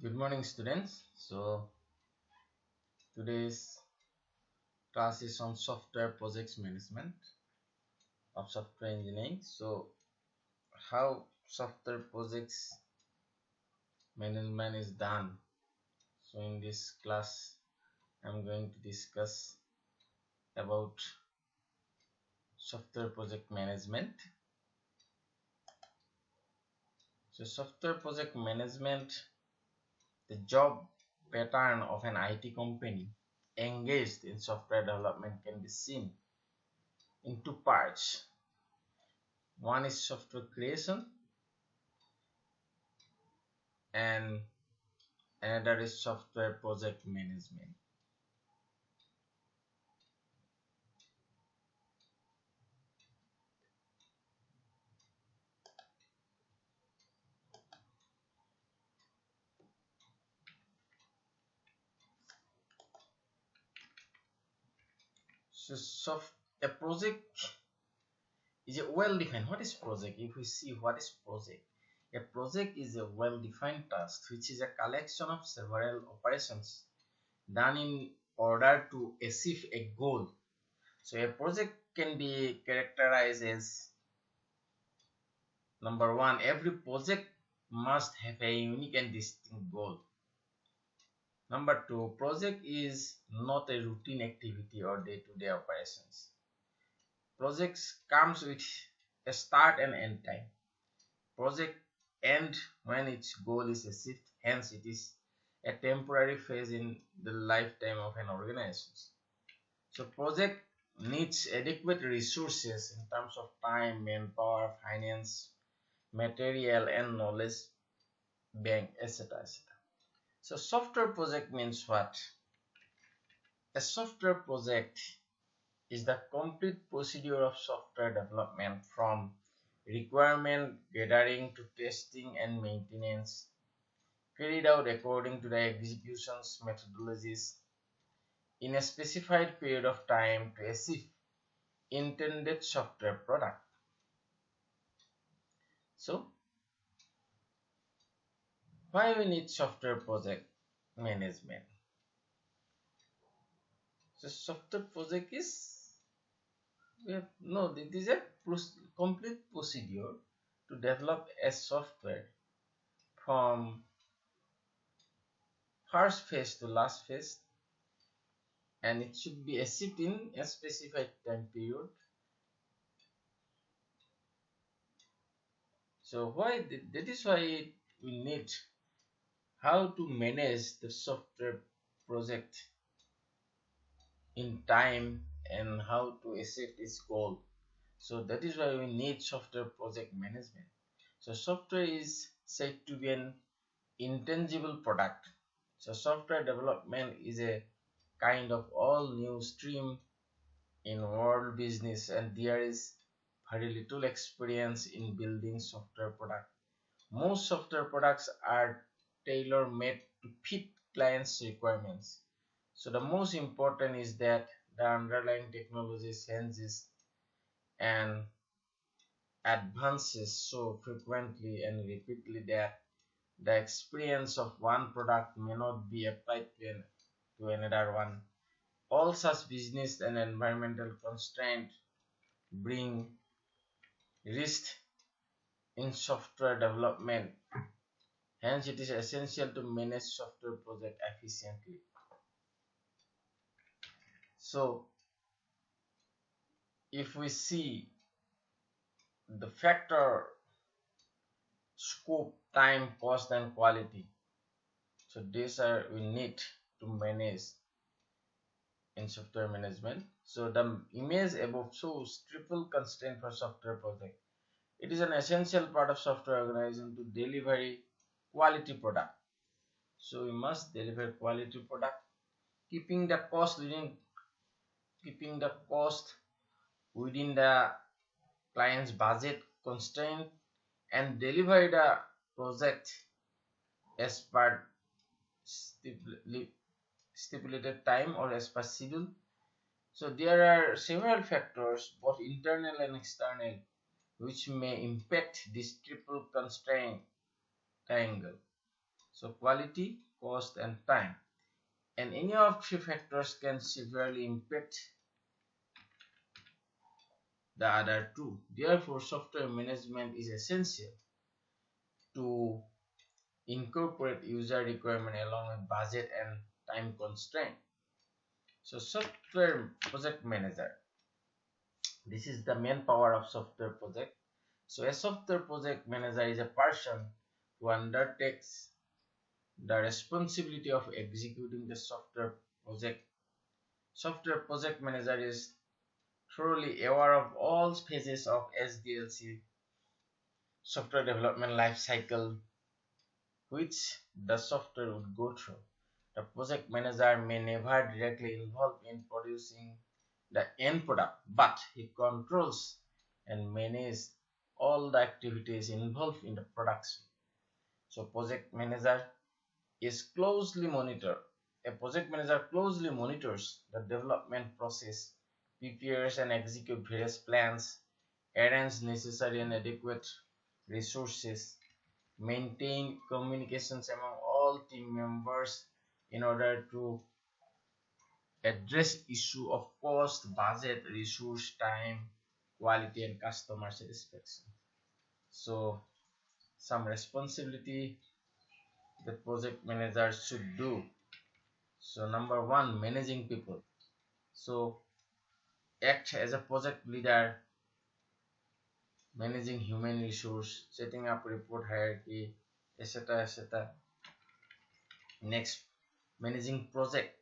Good morning, students. So today's class is on software projects management of software engineering. So how software projects management is done. So in this class, I'm going to discuss about software project management. So software project management, the job pattern of an IT company engaged in software development can be seen in two parts. One is software creation and another is software project management. So a project is a well-defined. What is project? If we see what is project, a project is a well-defined task which is a collection of several operations done in order to achieve a goal. So a project can be characterized as number one, every project must have a unique and distinct goal. Number two, project is not a routine activity or day-to-day operations. Projects comes with a start and end time. Project end when its goal is achieved, hence it is a temporary phase in the lifetime of an organization. So project needs adequate resources in terms of time, manpower, finance, material and knowledge bank, etc. So software project means what? A software project is the complete procedure of software development from requirement gathering to testing and maintenance, carried out according to the execution's methodologies in a specified period of time to achieve intended software product. So why we need software project management? So software project is this is a complete procedure to develop a software from first phase to last phase, and it should be achieved in a specified time period. So that is why we need how to manage the software project in time and how to achieve its goal. So that is why we need software project management. So software is said to be an intangible product. So software development is a kind of all new stream in world business, and there is very little experience in building software product. Most software products are tailor made to fit clients' requirements. So the most important is that the underlying technology changes and advances so frequently and repeatedly that the experience of one product may not be applied to another one. All such business and environmental constraints bring risk in software development. Hence, it is essential to manage software project efficiently. So, if we see the factor scope, time, cost, and quality, so these are we need to manage in software management. So the image above shows triple constraint for software project. It is an essential part of software organization to deliver a quality product. So we must deliver quality product, keeping the cost within the client's budget constraint, and deliver the project as per stipulated time or as per schedule. So there are several factors, both internal and external, which may impact this triple constraint triangle. So quality, cost, and time. And any of three factors can severely impact the other two. Therefore, software management is essential to incorporate user requirement along with budget and time constraint. So software project manager. This is the main power of software project. So a software project manager is a person who undertakes the responsibility of executing the software project. Software project manager is thoroughly aware of all phases of SDLC software development life cycle which the software would go through. The project manager may never directly involve in producing the end product, but he controls and manages all the activities involved in the production. So project manager is closely monitor. A project manager closely monitors the development process, prepares and executes various plans, arranges necessary and adequate resources, maintain communications among all team members in order to address issue of cost, budget, resource, time, quality, and customer satisfaction. So some responsibility the project manager should do. So number one, managing people. So act as a project leader, managing human resource, setting up report hierarchy, etc. etc. Next, managing project.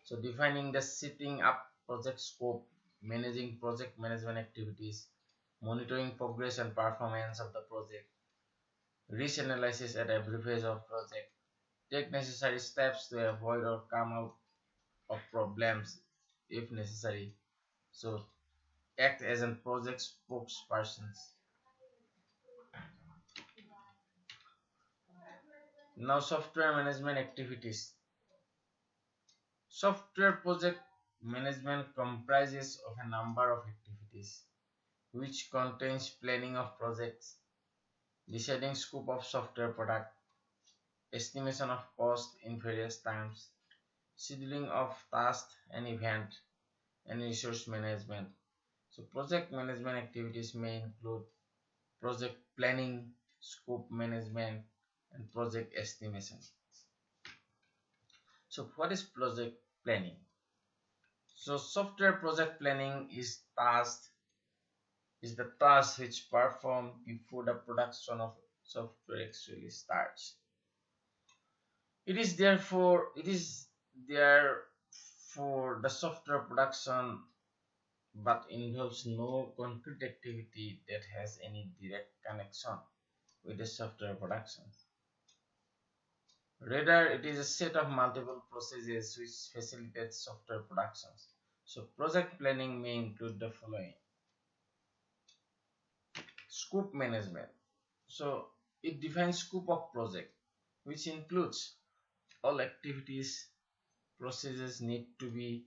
So defining the setting up project scope, managing project management activities, monitoring progress and performance of the project, risk analysis at every phase of project, take necessary steps to avoid or come out of problems if necessary. So act as a project spokespersons. Now software management activities. Software project management comprises of a number of activities which contains planning of projects, deciding scope of software product, estimation of cost in various times, scheduling of tasks and event, and resource management. So project management activities may include project planning, scope management, and project estimation. So what is project planning? So software project planning is the task which performed before the production of software actually starts. It is there for the software production but involves no concrete activity that has any direct connection with the software production. Rather, it is a set of multiple processes which facilitate software productions. So project planning may include the following. Scope management. So it defines scope of project, which includes all activities, processes need to be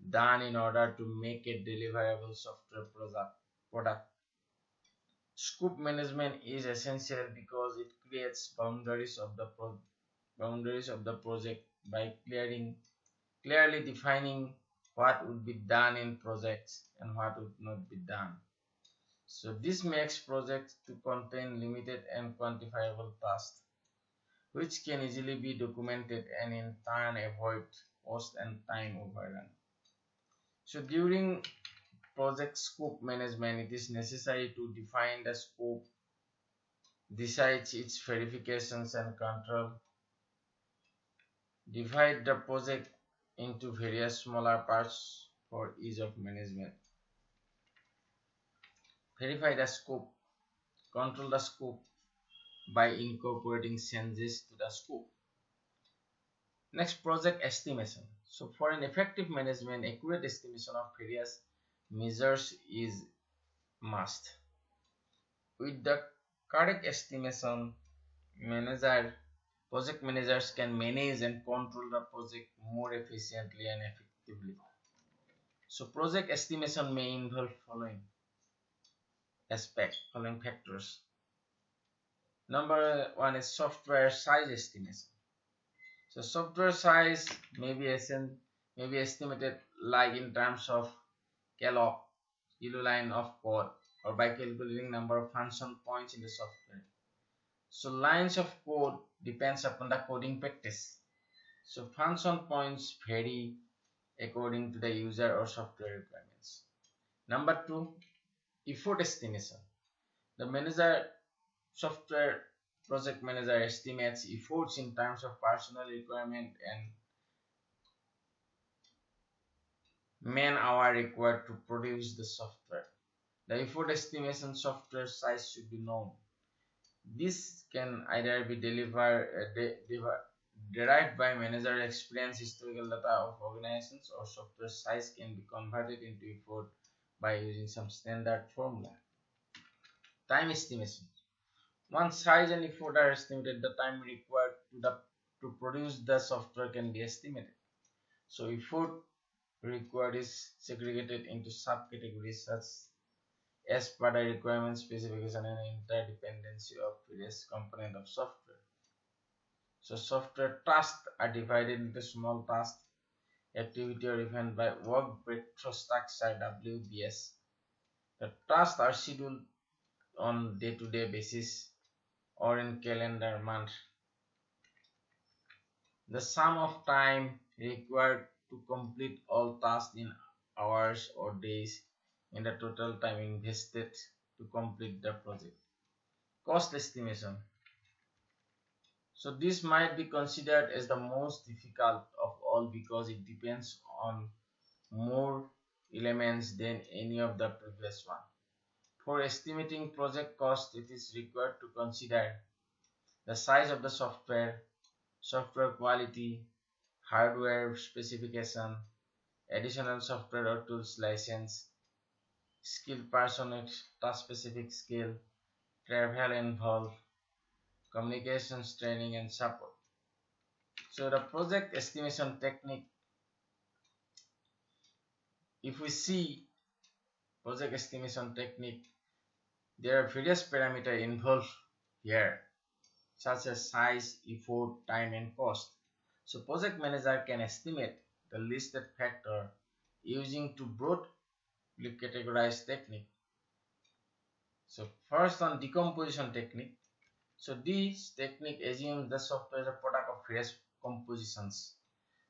done in order to make a deliverable software product. Scope management is essential because it creates boundaries of the project by clearly defining what would be done in projects and what would not be done. So this makes projects to contain limited and quantifiable tasks, which can easily be documented and in turn avoid cost and time overrun. So during project scope management, it is necessary to define the scope, decide its verifications and control, divide the project into various smaller parts for ease of management, verify the scope, control the scope by incorporating changes to the scope. Next, project estimation. So for an effective management, accurate estimation of various measures is must. With the correct estimation, project managers can manage and control the project more efficiently and effectively. So project estimation may involve following factors. Number one is software size estimation. So software size may be estimated like in terms of kiloline of code, or by calculating number of function points in the software. So lines of code depends upon the coding practice. So function points vary according to the user or software requirements. Number two, effort estimation. The software project manager estimates efforts in terms of personnel requirement and man hour required to produce the software. The effort estimation software size should be known. This can either be derived by manager experience, historical data of organizations, or software size can be converted into effort by using some standard formula. Time estimation. Once size and effort are estimated, the time required to produce the software can be estimated. So effort required is segregated into subcategories such as per the requirement specification and interdependency of various components of software. So software tasks are divided into small tasks, activity or event by work breakthrough structure WBS. The tasks are scheduled on day-to-day basis or in calendar month. The sum of time required to complete all tasks in hours or days in the total time invested to complete the project. Cost estimation. So this might be considered as the most difficult of all because it depends on more elements than any of the previous one. For estimating project cost, it is required to consider the size of the software, software quality, hardware specification, additional software or tools license, skilled personnel, task specific skill, travel involved, communications training and support. So the project estimation technique, if we see project estimation technique, there are various parameters involved here, such as size, effort, time and cost. So project manager can estimate the listed factor using two broadly categorized technique. So first on decomposition technique. So this technique assumes the software is a product of various compositions.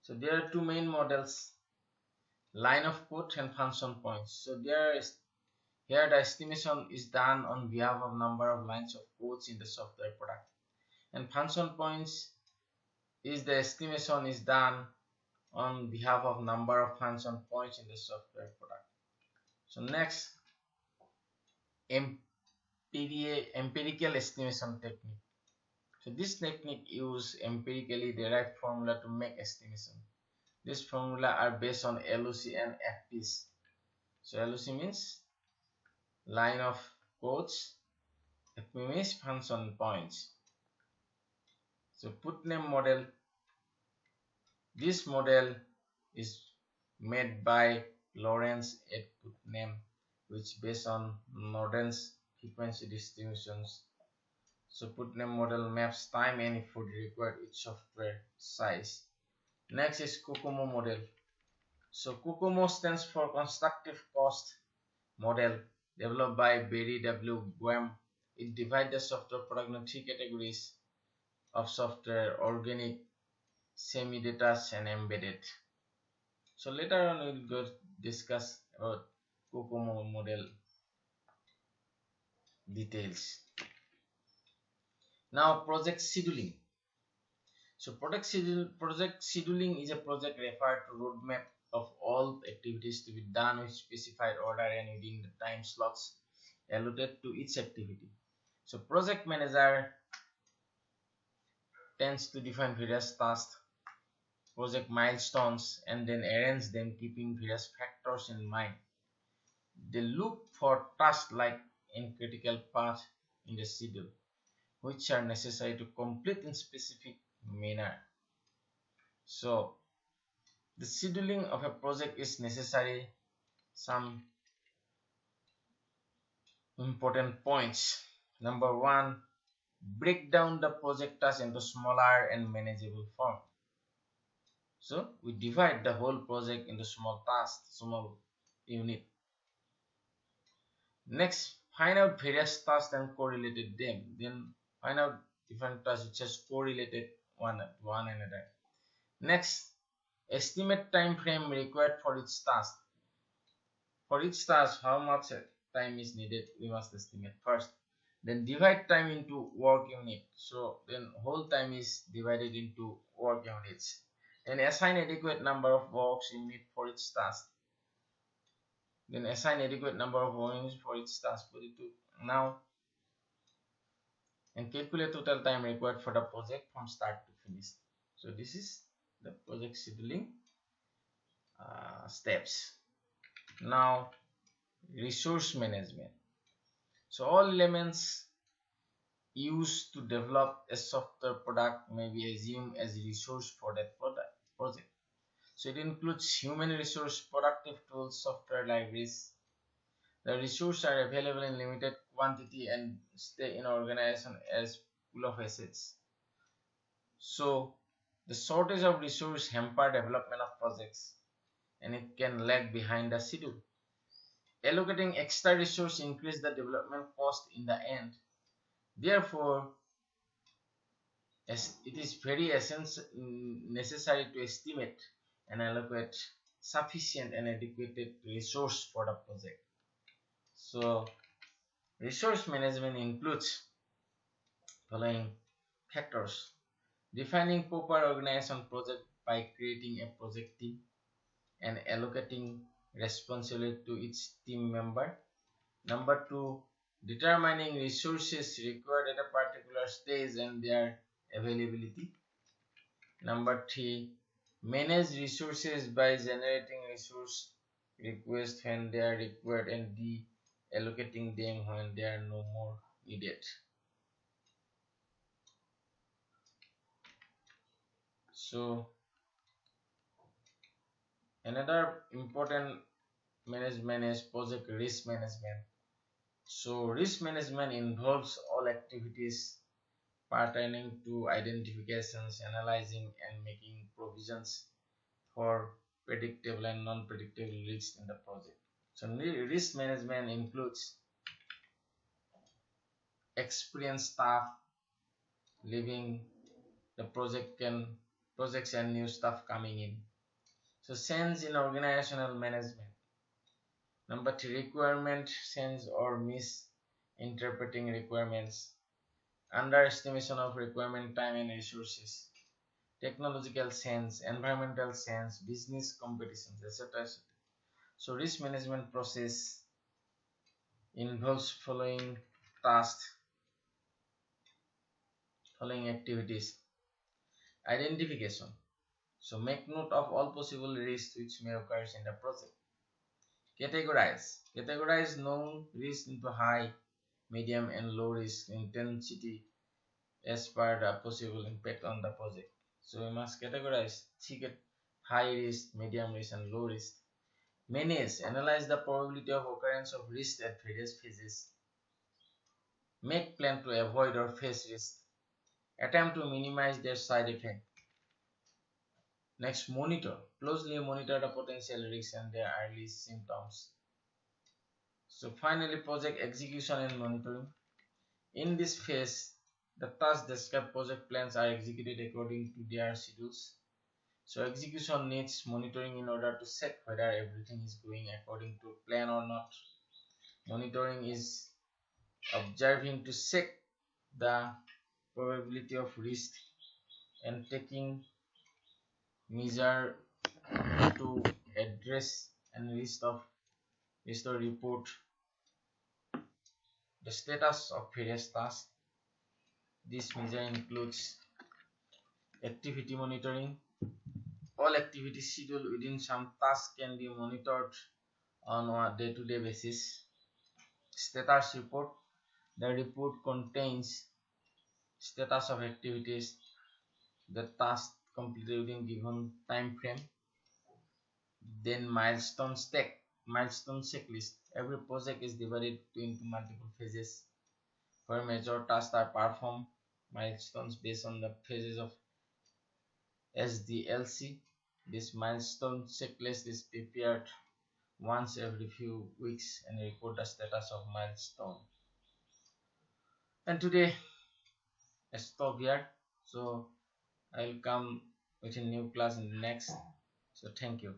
So there are two main models, line of code and function points. So here the estimation is done on behalf of number of lines of codes in the software product. And function points is the estimation is done on behalf of number of function points in the software product. So next, empirical estimation technique. So this technique uses empirically derived formula to make estimation. These formula are based on LOC and FPs. So LOC means line of codes, FP means function points. So Putnam model. This model is made by Lawrence at Putnam, which based on Norden's frequency distributions. So Putnam model maps time and effort required each software size. Next is Kokomo model. So Kokomo stands for constructive cost model developed by Barry W. Guam. It divides the software product into three categories of software: organic, semi-detached and embedded. So later on we'll go discuss about Kokomo model details. Now project scheduling. So project scheduling is a project referred to roadmap of all activities to be done with specified order and within the time slots allotted to each activity. So project manager tends to define various tasks, project milestones, and then arrange them keeping various factors in mind. They look for tasks like in critical path in the schedule, which are necessary to complete in specific manner. So the scheduling of a project is necessary. Some important points. Number one, break down the project task into smaller and manageable form. So we divide the whole project into small tasks, small unit. Next, find out various tasks and correlated them. Then find out different tasks which is correlated one another. Next, estimate time frame required for each task. For each task, how much time is needed, we must estimate first. Then divide time into work unit. So then whole time is divided into work units. Then assign adequate number of works unit for each task. Then assign adequate number of work units for each task. Put it to now and calculate total time required for the project from start to finish. So this is the project scheduling steps. Now resource management. So all elements used to develop a software product may be assumed as a resource for that project. So it includes human resource, productive tools, software libraries. The resources are available in limited quantity and stay in organization as pool of assets. So the shortage of resource hamper development of projects and it can lag behind the schedule. Allocating extra resource increase the development cost in the end. Therefore, as it is very necessary to estimate and allocate sufficient and adequate resource for the project. So resource management includes following factors: defining proper organization project by creating a project team and allocating responsibility to each team member. Number two, determining resources required at a particular stage and their availability. Number three, manage resources by generating resource requests when they are required and de-allocating them when they are no more needed. So another important management is project risk management. So risk management involves all activities pertaining to identifications, analyzing and making provisions for predictable and non-predictable risks in the project. So risk management includes experienced staff leaving the projects and new staff coming in. So sense in organizational management. Number three, requirement sense or misinterpreting requirements. Underestimation of requirement time and resources. Technological sense, environmental sense, business competitions, etc. So risk management process involves following tasks, following activities. Identification. So make note of all possible risks which may occur in the project. Categorize. Categorize known risks into high, medium and low risk intensity as per the possible impact on the project. So we must categorize high risk, medium risk and low risk. Manage. Analyze the probability of occurrence of risk at various phases. Make plan to avoid or face risk. Attempt to minimize their side effect. Next, monitor. Closely monitor the potential risks and their early symptoms. So finally, project execution and monitoring. In this phase, the task described project plans are executed according to their schedules. So execution needs monitoring in order to check whether everything is going according to plan or not. Monitoring is observing to check the probability of risk and taking measure to address and restore report the status of various tasks. This measure includes activity monitoring. All activities scheduled within some task can be monitored on a day-to-day basis. Status report. The report contains status of activities, the task completed within given time frame. Then milestone checklist. Every project is divided into multiple phases. where major tasks are performed, milestones based on the phases of SDLC. This milestone checklist is prepared once every few weeks and report the status of milestone. And today I stop here. So I will come with a new class in the next. So thank you.